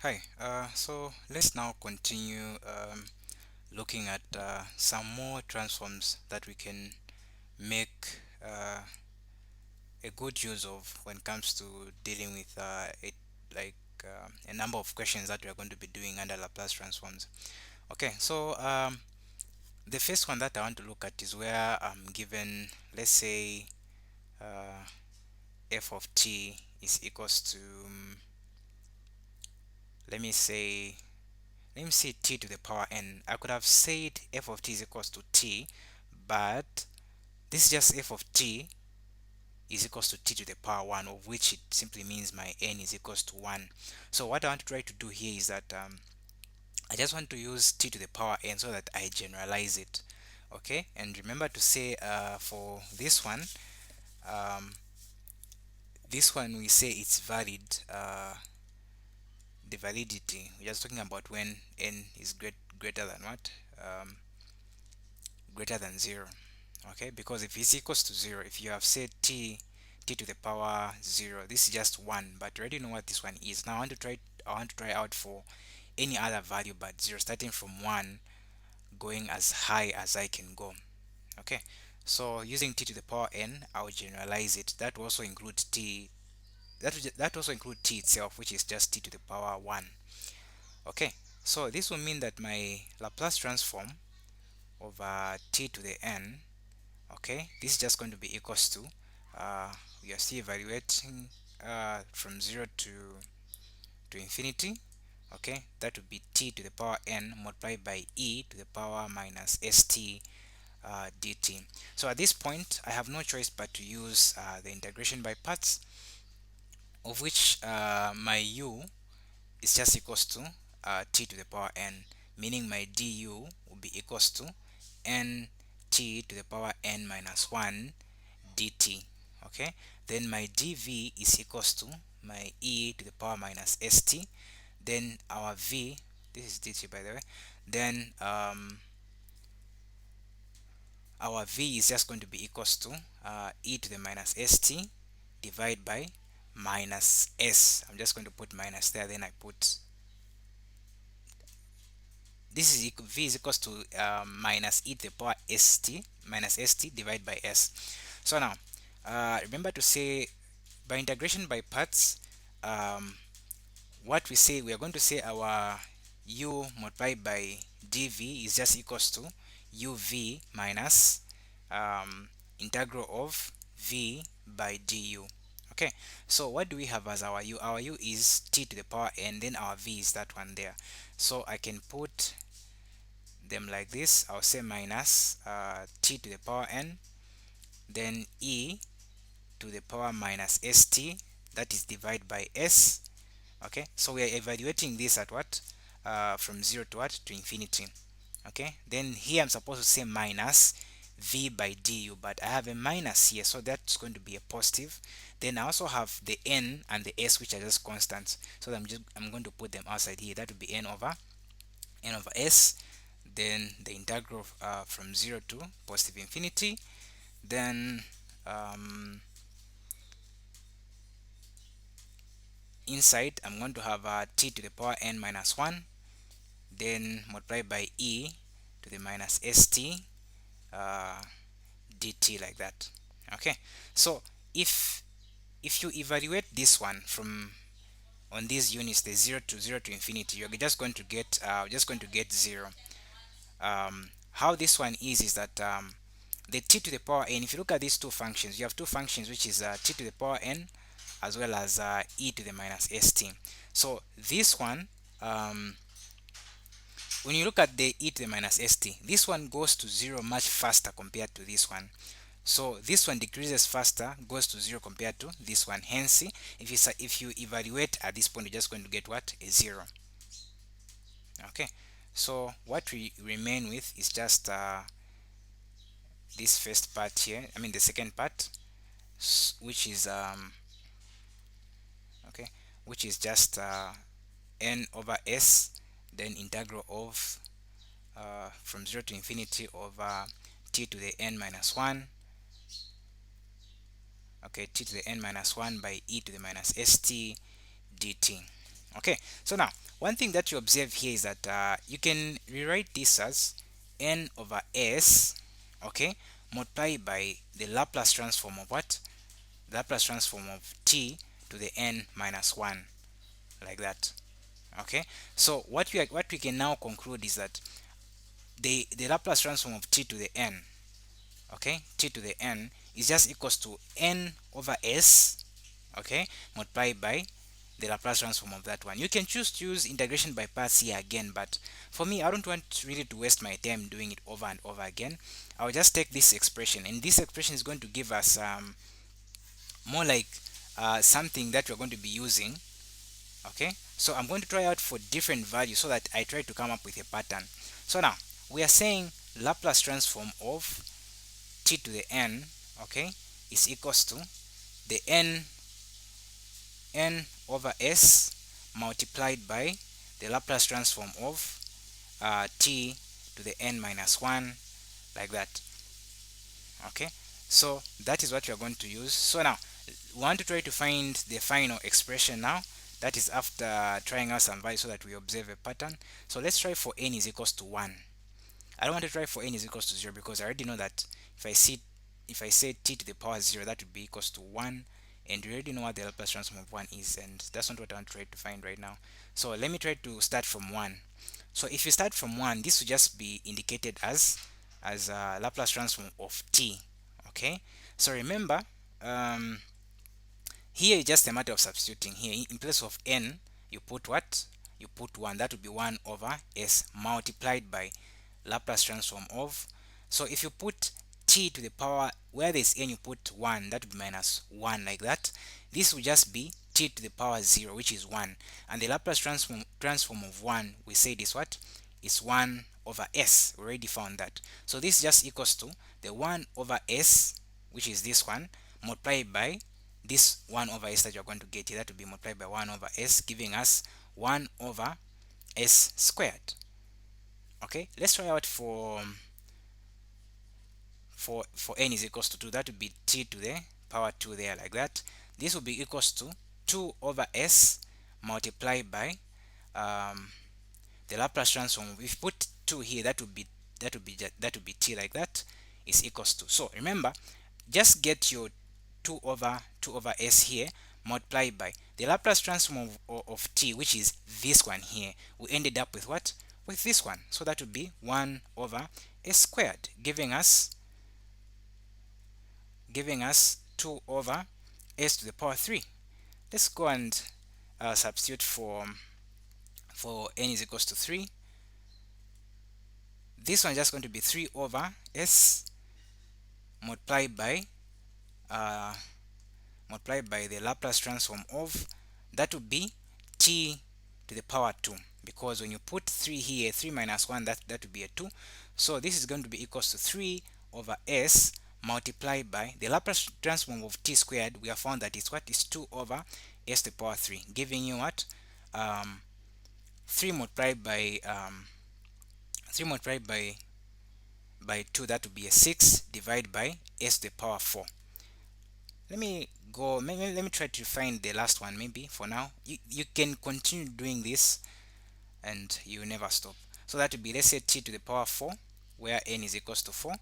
Hi, so let's now continue looking at some more transforms that we can make a good use of when it comes to dealing with like a number of questions that we are going to be doing under Laplace transforms. Okay, so the first one that I want to look at is where I'm given, let's say, uh, f of t is equals to, let me say, let me say t to the power n. I could have said f of t is equals to t, but this is just f of t is equals to t to the power 1, of which it simply means my n is equals to 1. So what I want to try to do here is that I just want to use t to the power n so that I generalize it. Okay, and remember to say for um, this one we say it's valid. The validity, we're just talking about when n is greater than what? Greater than 0. Okay, because if it's equals to 0, if you have said t to the power 0, this is just 1, but you already know what this one is. Now I want to try out for any other value but 0, starting from 1 going as high as I can go. Okay, so using t to the power n, I'll generalize it. That will also include t, that also include t itself, which is just t to the power 1. Okay, so this will mean that my Laplace transform over t to the n, okay, this is just going to be equals to, we are still evaluating from 0 to infinity. Okay, that would be t to the power n multiplied by e to the power minus st dt. So at this point I have no choice but to use the integration by parts, of which my u is just equals to t to the power n, meaning my du will be equals to n t to the power n minus 1 dt. Okay, then my dv is equals to my e to the power minus st, then our v, this is dt by the way, then our v is just going to be equals to e to the minus st divided by minus s. I'm just going to put minus there, then I put, this is v is equals to minus e to the power st minus st divided by s. So now remember to say, by integration by parts, um, what we say, we are going to say our u multiplied by dv is just equals to uv minus integral of v by du. Okay, so what do we have as our u? Our u is t to the power n, then our v is that one there. So I can put them like this. I'll say minus t to the power n, then e to the power minus st, that is divided by s. Okay, so we are evaluating this at what, from 0 to what, to infinity. Okay, then here I'm supposed to say minus v by du, but I have a minus here, so that's going to be a positive. Then I also have the n and the s, which are just constants, so I'm going to put them outside here. That would be n over s, then the integral from 0 to positive infinity, then inside I'm going to have t to the power n minus 1, then multiplied by e to the minus st dt, like that. Okay, so if you evaluate this one from on these units, the 0 to infinity, you're just going to get 0. How this one is that the t to the power n, if you look at these two functions, you have two functions, which is t to the power n as well as e to the minus st. So this one, when you look at the e to the minus st, this one goes to 0 much faster compared to this one. So this one decreases faster, goes to 0 compared to this one. Hence, if you evaluate at this point, you're just going to get what? A 0. Okay, so what we remain with is just this first part here, I mean the second part, which is okay, which is just n over s, then integral of from 0 to infinity over t to the n minus 1, okay, t to the n minus 1 by e to the minus st dt. Okay, so now one thing that you observe here is that you can rewrite this as n over s, okay, multiplied by the Laplace transform of what? Laplace transform of t to the n minus 1, like that. Okay, so what we can now conclude is that the Laplace transform of t to the n, okay, t to the n is just equals to n over s, okay, multiplied by the Laplace transform of that one. You can choose to use integration by parts here again, but for me, I don't want really to waste my time doing it over and over again. I'll just take this expression, and this expression is going to give us more like something that we're going to be using. Okay, so I'm going to try out for different values so that I try to come up with a pattern. So now we are saying Laplace transform of t to the n, okay, is equals to the n over s multiplied by the Laplace transform of t to the n minus 1, like that. Okay, so that is what we are going to use. So now we want to try to find the final expression now. That is after trying out some values so that we observe a pattern. So let's try for n is equals to 1. I don't want to try for n is equals to 0 because I already know that if I say t to the power 0, that would be equals to 1, and we already know what the Laplace transform of 1 is, and that's not what I want to try to find right now. So let me try to start from 1. So if you start from 1, this will just be indicated as Laplace transform of t. Okay, so remember, here it's just a matter of substituting. Here in place of n, you put what? You put 1. That would be 1 over s multiplied by Laplace transform of. So if you put t to the power, where there's n you put 1, that would be minus 1, like that. This will just be t to the power 0, which is 1. And the Laplace transform of 1, we said is what? Is 1 over s. We already found that. So this just equals to the 1 over s, which is this one, multiplied by this 1 over s that you're going to get here. That will be multiplied by 1 over s, giving us 1 over s squared. Okay, let's try out for n is equals to 2. That would be t to the power 2 there, like that. This will be equals to 2 over s multiplied by the Laplace transform. If you put 2 here, that would be t, like that, is equals to. So remember, just get your 2 over s here multiplied by the Laplace transform of t, which is this one here. We ended up with what? With this one. So that would be 1 over s squared, giving us 2 over s to the power 3. Let's go and substitute for n is equals to 3. This one is just going to be 3 over s multiplied by the Laplace transform of, that would be t to the power 2, because when you put 3 here, 3 minus 1, that would be a 2. So this is going to be equals to 3 over s multiplied by the Laplace transform of t squared. We have found that it's what? Is 2 over s to the power 3, giving you what? 3 multiplied by 2, that would be a 6, divided by s to the power 4. Let me try to find the last one. Maybe for now you can continue doing this and you never stop. So that would be, let's say, t to the power 4, where n is equals to 4.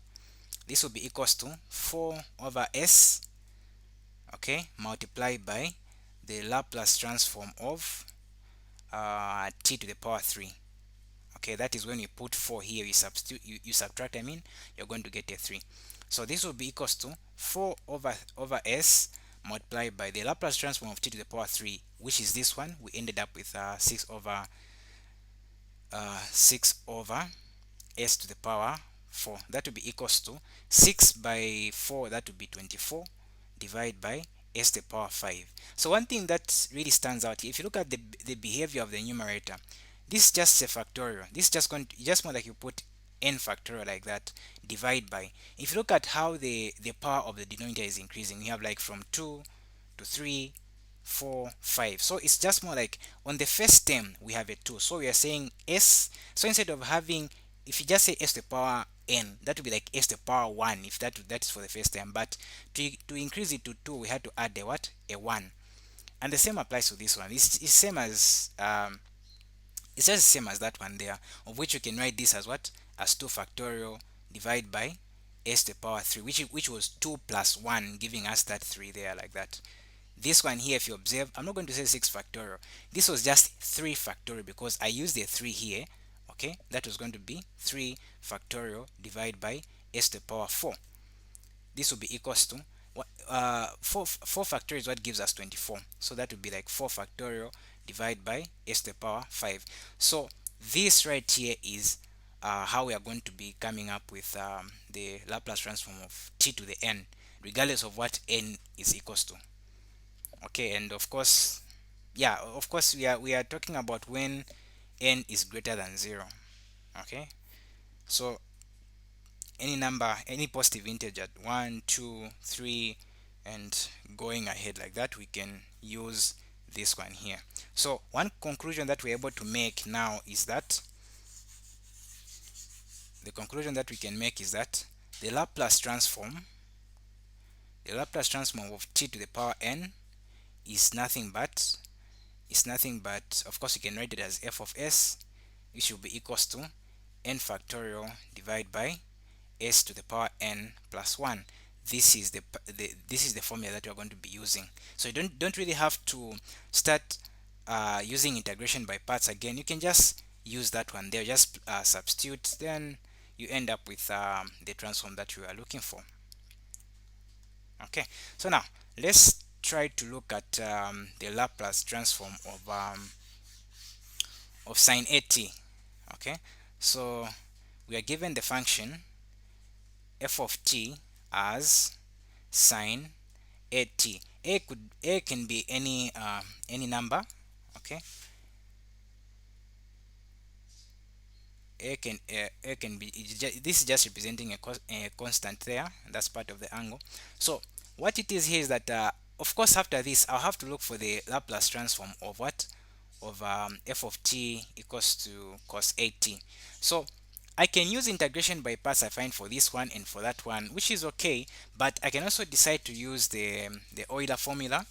This will be equals to 4 over s, okay, multiplied by the Laplace transform of t to the power 3. Okay, that is when you put 4 here, you subtract, you're going to get a 3. So this will be equals to 4 over s multiplied by the Laplace transform of t to the power 3, which is this one. We ended up with 6 over s to the power 4. That will be equals to 6 by 4, that would be 24, divided by s to the power 5. So one thing that really stands out here, if you look at the behavior of the numerator, this is just a factorial. This is just more like you put n factorial, like that, divide by. If you look at how the power of the denominator is increasing, you have like from 2 to 3, 4, 5. So it's just more like on the first term we have a 2. So we are saying s. So instead of having, if you just say s to the power n, that would be like s to the power 1 if that is for the first term. But to increase it to 2, we had to add a what? A 1. And the same applies to this one. It's same as It's just the same as that one there, of which you can write this as what? As 2 factorial divided by s to the power 3, which was 2 plus 1, giving us that 3 there, like that. This one here, if you observe, I'm not going to say 6 factorial. This was just 3 factorial because I used the 3 here. Okay, that was going to be 3 factorial divided by s to the power 4. This will be equals to 4 factorial is what gives us 24. So that would be like 4 factorial divided by s to the power 5. So this right here is how we are going to be coming up with the Laplace transform of t to the n, regardless of what n is equals to. Okay, and of course, yeah, of course, we are talking about when n is greater than 0. Okay, so any number, any positive integer, 1, 2, 3, and going ahead like that, we can use this one here. So one conclusion that we're able to make now is that the conclusion that we can make is that the Laplace transform of t to the power n is nothing but of course, you can write it as f of s, which will be equals to n factorial divided by s to the power n plus 1. This is the formula that we are going to be using. So you don't really have to start using integration by parts again. You can just use that one there, just substitute, then you end up with the transform that you are looking for. Okay, so now let's try to look at the Laplace transform of sine at. Okay, so we are given the function f of t as sine at. A can be any number. Okay, a can be, this is just representing a constant there. That's part of the angle. So what it is here is that of course, after this I'll have to look for the Laplace transform of what? Of f of t equals to cos at. So I can use integration by parts I find for this one and for that one, which is okay, but I can also decide to use the Euler's formula,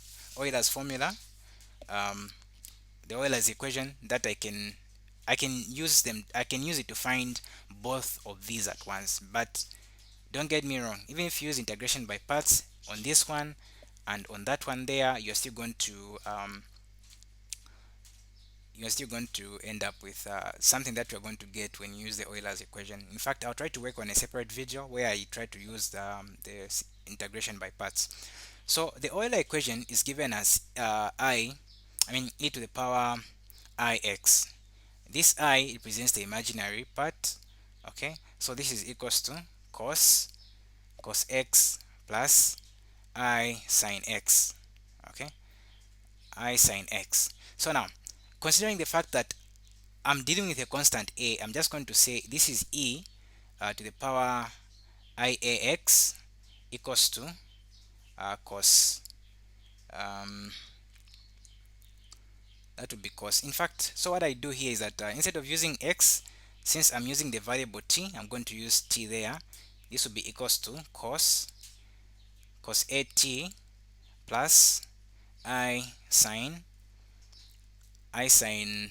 um, the Euler's equation, that I can use it to find both of these at once. But don't get me wrong, even if you use integration by parts on this one and on that one there, you're still going to end up with something that you're going to get when you use the Euler's equation. In fact, I'll try to work on a separate video where I try to use the integration by parts. So the Euler equation is given as e to the power ix. This I represents the imaginary part. Okay, so this is equals to cos x plus I sine x. Okay, I sine x. So now, considering the fact that I'm dealing with a constant a, I'm just going to say this is e to the power iax equals to cos, that would be cos. In fact, so what I do here is that instead of using x, since I'm using the variable t, I'm going to use t there. This will be equals to cos at plus I sine I sine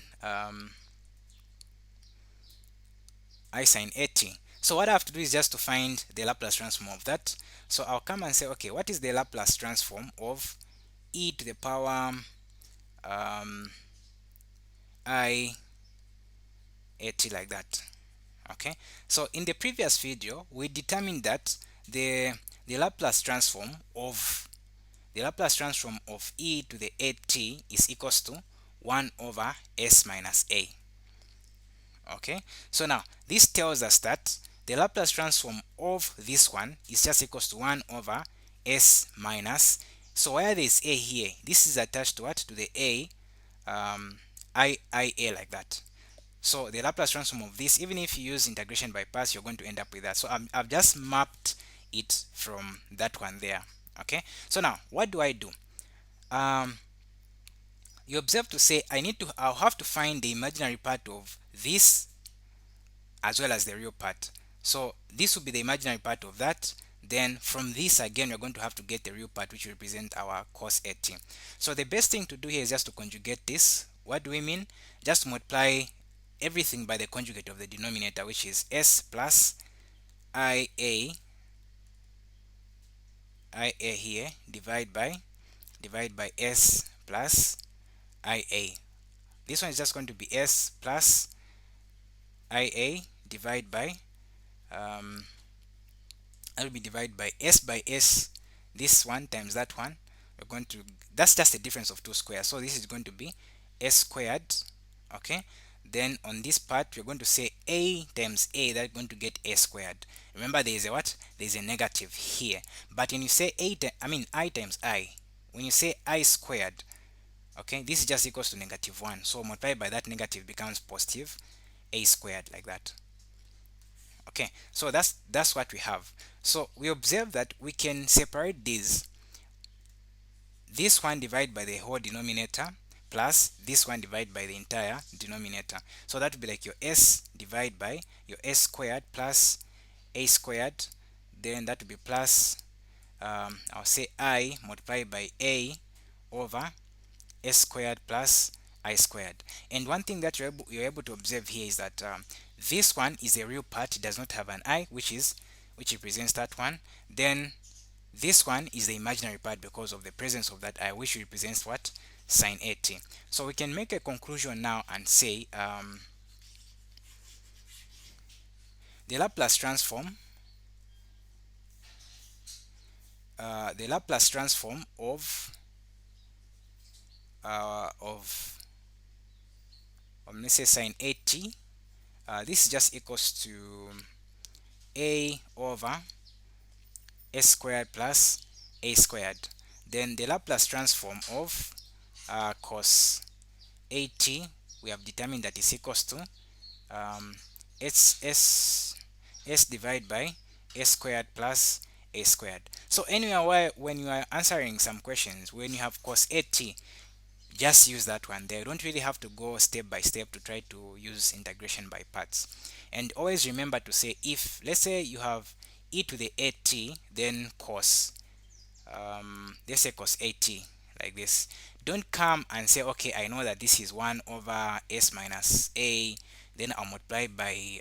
at. So what I have to do is just to find the Laplace transform of that. So I'll come and say, okay, what is the Laplace transform of e to the power I at, like that. Okay, so in the previous video we determined that the Laplace transform of e to the at is equals to 1 over s minus a. Okay, so now this tells us that the Laplace transform of this one is just equals to 1 over s minus, so where there is a here, this is attached to what? To the a, ia, like that. So the Laplace transform of this, even if you use integration by parts, you're going to end up with that. So I've just mapped it from that one there. Okay, so now what do? You observe to say I'll have to find the imaginary part of this as well as the real part. So this will be the imaginary part of that. Then from this again, we're going to have to get the real part, which will represent our cos at. So the best thing to do here is just to conjugate this. What do we mean? Just multiply everything by the conjugate of the denominator, which is s plus ia here divide by s plus ia. This one is just going to be s plus ia divide um, that will be divided by s, this one times that one. We're going to, that's just the difference of two squares, so this is going to be s squared. Okay, then on this part we're going to say a times a, that's going to get a squared. Remember, there is a what? There is a negative here, but when you say I times I, when you say I squared, okay, this is just equals to -1, so multiplied by that negative becomes positive a squared, like that. Okay, so that's what we have. So we observe that we can separate this one divided by the whole denominator plus this one divided by the entire denominator. So that would be like your s divided by your s squared plus a squared. Then that would be plus I'll say I multiplied by a over s squared plus I squared. And one thing that you're able to observe here is that this one is a real part, it does not have an I, which represents that one. Then this one is the imaginary part because of the presence of that I, which represents what? Sine 80. So we can make a conclusion now and say the Laplace transform of of let's say sine 80, this just equals to a over s squared plus a squared. Then the Laplace transform of cos 80, we have determined that is equals to um, s divided by s squared plus a squared. So anyway, when you are answering some questions, when you have cos 80, just use that one there. You don't really have to go step by step to try to use integration by parts. And always remember to say, if let's say you have e to the 80, then cos let's say cos 80, like this. Don't come and say, okay, I know that this is 1 over s minus a, then I'll multiply by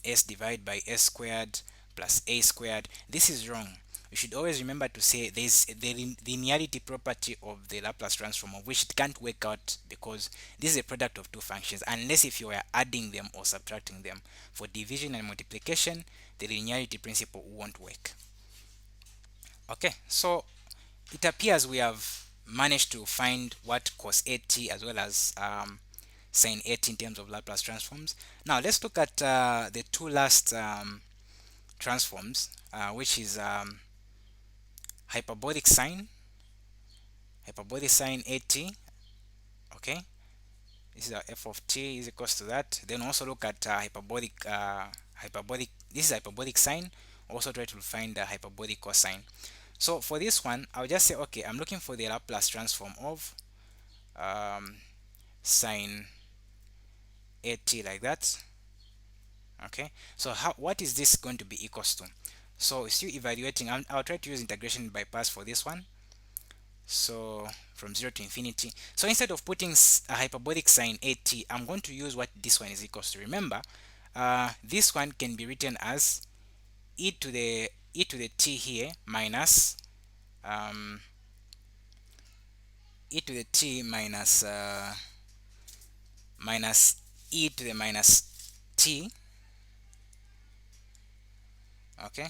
s divided by s squared plus a squared. This is wrong. You should always remember to say there's the linearity property of the Laplace transform, of which it can't work out because this is a product of two functions, unless if you are adding them or subtracting them. For division and multiplication, the linearity principle won't work. Okay, so it appears we have managed to find what cos 80 as well as sine 80 in terms of Laplace transforms. Now let's look at the two last transforms, which is hyperbolic sine 80. Okay, this is our f of t is equals to that. Then also look at hyperbolic, this is hyperbolic sine. Also try to find the hyperbolic cosine. So for this one, I'll just say, okay, I'm looking for the Laplace transform of sine 80, like that. Okay, so what is this going to be equals to? So still evaluating, I'll try to use integration by parts for this one. So from 0 to infinity. So instead of putting a hyperbolic sine 80, I'm going to use what this one is equals to. Remember, this one can be written as e to the t here minus e to the t minus minus e to the minus t. Okay,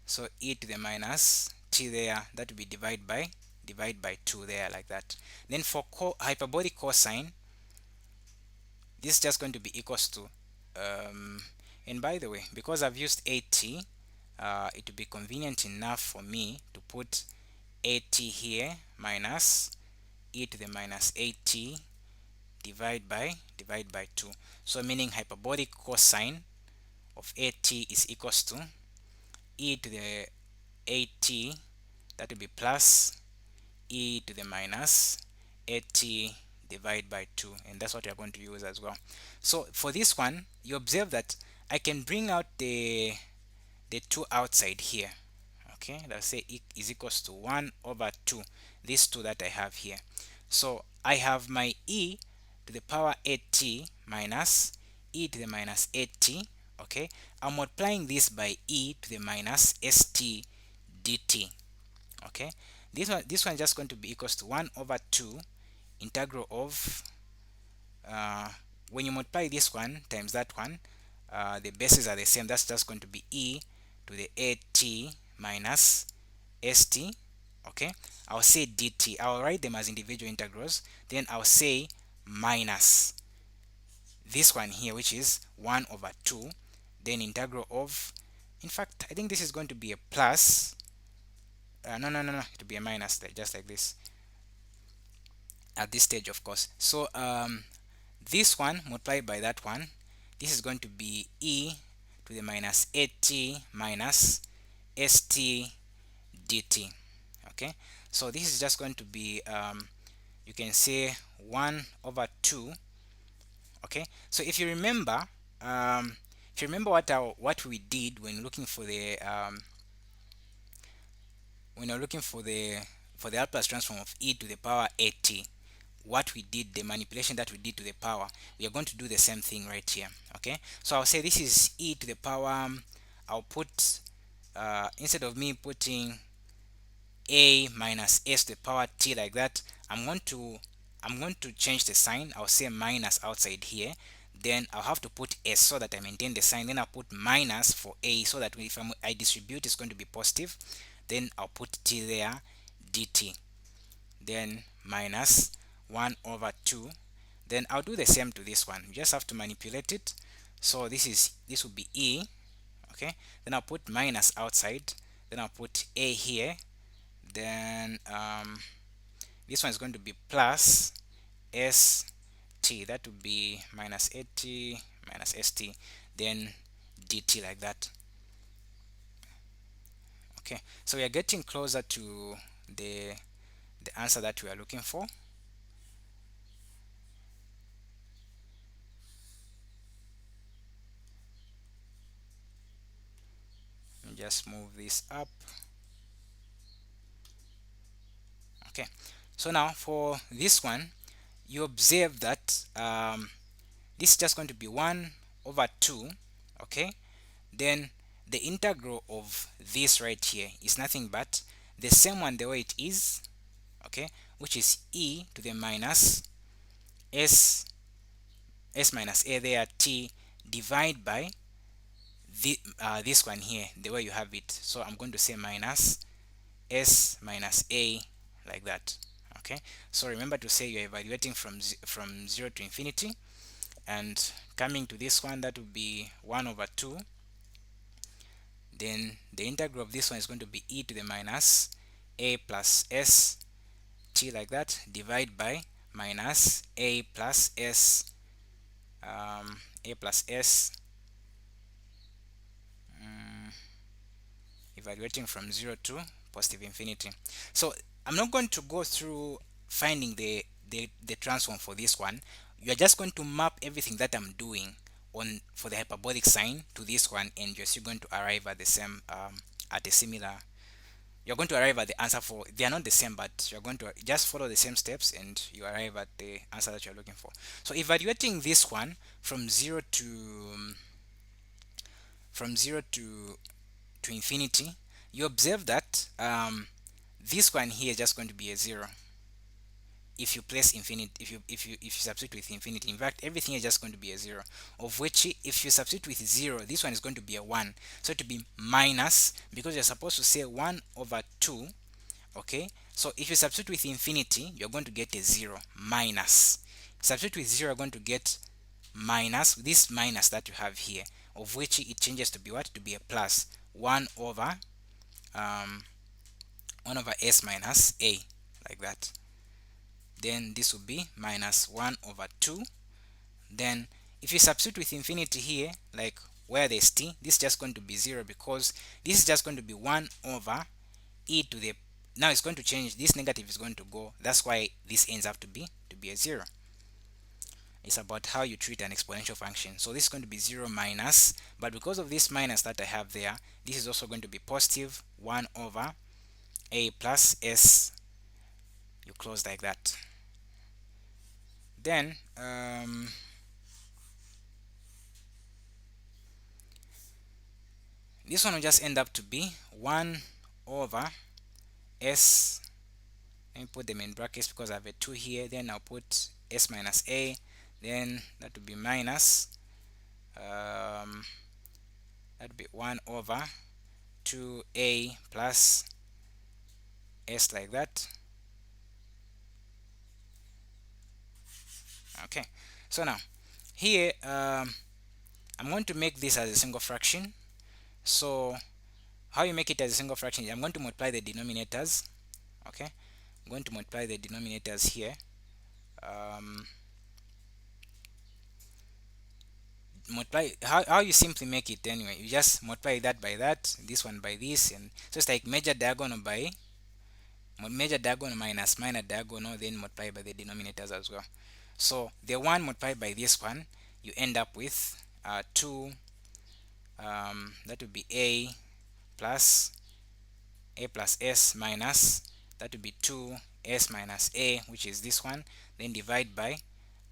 so e to the minus t there, that will be divided by 2 there, like that. Then for hyperbolic cosine, this is just going to be equals to and by the way, because I've used 80, it will be convenient enough for me to put 80 here minus e to the minus 80 divided by 2. So meaning hyperbolic cosine of 80 is equals to e to the 80, that will be plus e to the minus 80 divided by 2, and that's what we are going to use as well. So for this one, you observe that I can bring out the 2 outside here. Okay, let's say e is equals to 1 over 2, these 2 that I have here. So I have my e to the power 80 minus e to the minus at. Okay, I'm multiplying this by e to the minus st dt. Okay, this one is just going to be equals to 1 over 2 integral of when you multiply this one times that one, the bases are the same. That's just going to be e to the at minus st. Okay, I'll say dt. I'll write them as individual integrals. Then I'll say minus this one here, which is 1 over 2, then integral of, in fact, I think this is going to be a plus. No, it will be a minus there, just like this at this stage, of course. So this one multiplied by that one, this is going to be e to the minus at minus st dt. Okay, so this is just going to be you can say 1 over 2. Okay, so if you remember, what we did when looking for the when you're looking for the Laplace transform of e to the power at, what we did, the manipulation that we did to the power, we are going to do the same thing right here. Okay, so I'll say this is e to the power, I'll put instead of me putting a minus s to the power t like that, I'm going to change the sign. I'll say minus outside here, then I'll have to put s so that I maintain the sign, then I'll put minus for a so that if I distribute, it's going to be positive. Then I'll put t there, dt, then minus 1 over 2. Then I'll do the same to this one. You just have to manipulate it. So this will be e. Okay, then I'll put minus outside, then I'll put a here, then this one is going to be plus st, that would be minus at minus st, then dt, like that. Okay, so we are getting closer to the answer that we are looking for. Let me just move this up. Okay, so now for this one, you observe that this is just going to be 1 over 2. Okay, then the integral of this right here is nothing but the same one the way it is. Okay, which is e to the minus s minus a there, t, divide by this one here the way you have it. So I'm going to say minus s minus a, like that. Okay, so remember to say you're evaluating from 0 to infinity, and coming to this one, that would be 1 over 2. Then the integral of this one is going to be e to the minus a plus s t, like that, divide by minus a plus s evaluating from 0 to positive infinity. So I'm not going to go through finding the transform for this one. You're just going to map everything that I'm doing on for the hyperbolic sign to this one, and you're still going to arrive at the same at a similar, you're going to arrive at the answer. For they are not the same, but you're going to just follow the same steps and you arrive at the answer that you're looking for. So evaluating this one from 0 to infinity, you observe that this one here is just going to be a 0 if you place infinity, if you substitute with infinity. In fact, everything is just going to be a 0, of which if you substitute with 0, this one is going to be a 1. So to be minus, because you're supposed to say 1 over 2. Okay, so if you substitute with infinity, you're going to get a 0 minus. Substitute with 0, you're going to get minus this minus that you have here, of which it changes to be what? To be a plus 1 over 1 over s minus a, like that. Then this will be minus 1 over 2. Then if you substitute with infinity here, like where there's t, this is just going to be 0, because this is just going to be 1 over e to the, now it's going to change, this negative is going to go, that's why this ends up to be a 0. It's about how you treat an exponential function. So this is going to be 0 minus, but because of this minus that I have there, this is also going to be positive 1 over a plus s. You close like that. Then This one will just end up to be 1 over s. Let me put them in brackets because I have a 2 here. Then I'll put s minus a. Then that will be minus that would be 1 over 2a plus s, like that. Okay, so now here I'm going to make this as a single fraction. So how you make it as a single fraction, I'm going to multiply the denominators. Okay, I'm going to multiply the denominators here. Multiply, how you simply make it anyway, you just multiply that by that, this one by this, and so it's like major diagonal by major diagonal minus minor diagonal, then multiply by the denominators as well. So the one multiplied by this one, you end up with 2, that would be a plus s minus, that would be 2s minus a, which is this one, then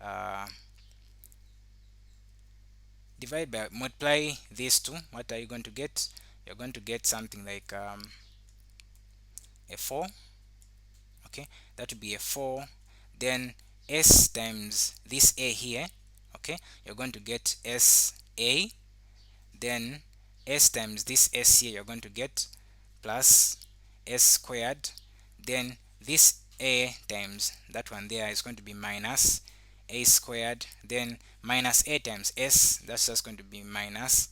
uh, multiply these two. What are you going to get? You're going to get something like a 4. Okay, that would be a 4. Then s times this a here. Okay, you're going to get s a. Then s times this s here, you're going to get plus s squared. Then this a times that one there is going to be minus a squared. Then minus a times s, that's just going to be minus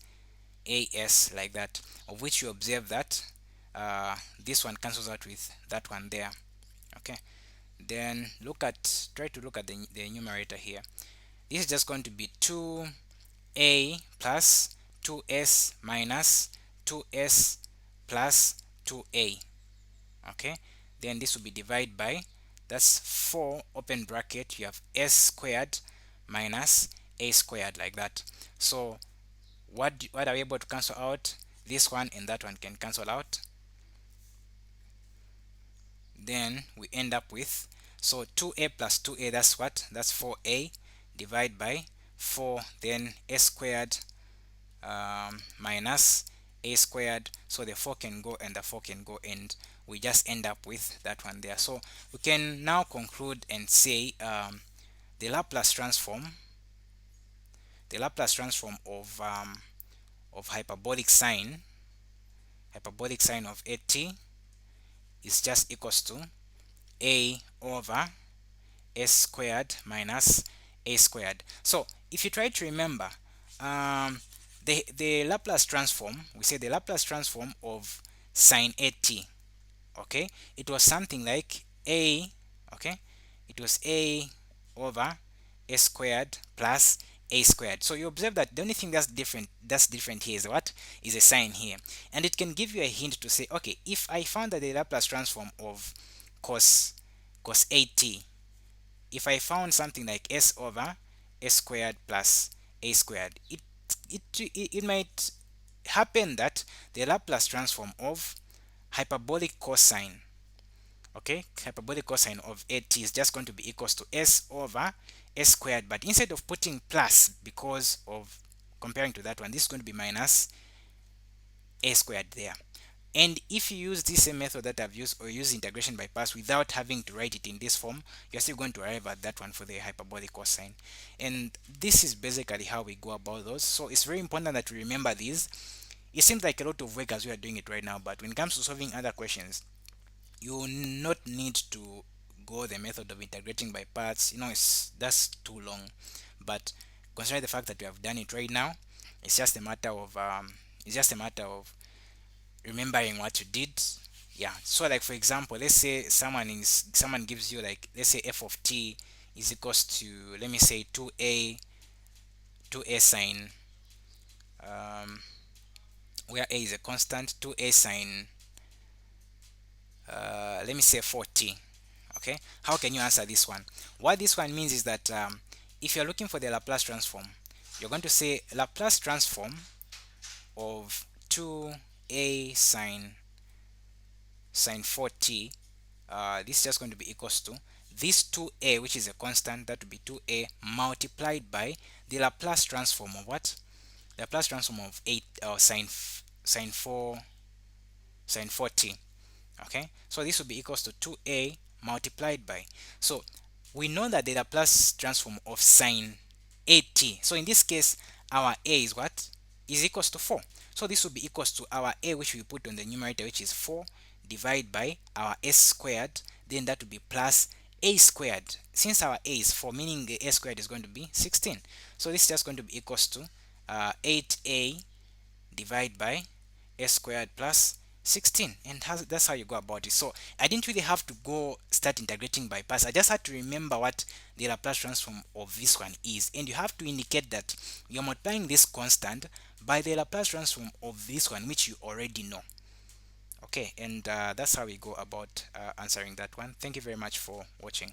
as, like that, of which you observe that this one cancels out with that one there. Okay, then try to look at the numerator here. This is just going to be 2a plus 2s minus 2s plus 2a. Okay, then this will be divided by, that's 4 open bracket, you have s squared minus a squared, like that. So what are we able to cancel out? This one and that one can cancel out. Then we end up with, so 2a plus 2a, that's what? That's 4a, divided by 4, then a squared minus a squared. So the 4 can go and the 4 can go, and we just end up with that one there. So we can now conclude and say the Laplace transform of hyperbolic sine of at is just equals to a over s squared minus a squared. So if you try to remember, the Laplace transform, we say the Laplace transform of sine at, okay, it was something like a, okay, it was a over s squared plus a squared. So you observe that the only thing that's different here is what? Is a sign here. And it can give you a hint to say, okay, if I found that the Laplace transform of cos at, if I found something like s over s squared plus a squared, it might happen that the Laplace transform of hyperbolic cosine, okay, hyperbolic cosine of at is just going to be equals to s over s squared, but instead of putting plus because of comparing to that one, this is going to be minus a squared there. And if you use this same method that I've used, or use integration by parts without having to write it in this form, you're still going to arrive at that one for the hyperbolic cosine. And this is basically how we go about those. So it's very important that we remember these. It seems like a lot of work as we are doing it right now, but when it comes to solving other questions, you will not need to go the method of integrating by parts. That's too long. But considering the fact that we have done it right now, it's just a matter of remembering what you did. Yeah, so like for example, let's say someone gives you, like, let's say f of t is equals to, let me say 2a sine, where a is a constant, 2a sine, let me say 4t. Okay, how can you answer this one? What this one means is that if you're looking for the Laplace transform, you're going to say Laplace transform of 2a sine 4t. This is just going to be equals to this 2a, which is a constant, that would be 2a multiplied by the Laplace transform of what? The Laplace transform of 8 or sine sine 4 sine 4t. Okay, so this will be equals to 2a multiplied by, so we know that the Laplace transform of sine 8t, so in this case our a is what, is equals to 4. So this will be equals to our a, which we put on the numerator, which is 4, divided by our s squared, then that will be plus a squared. Since our a is 4, meaning the a squared is going to be 16, so this is just going to be equals to 8a divided by s squared plus 16, and that's how you go about it. So I didn't really have to go start integrating by parts. I just had to remember what the Laplace transform of this one is, and you have to indicate that you're multiplying this constant by the Laplace transform of this one, which you already know. Okay, and that's how we go about answering that one. Thank you very much for watching.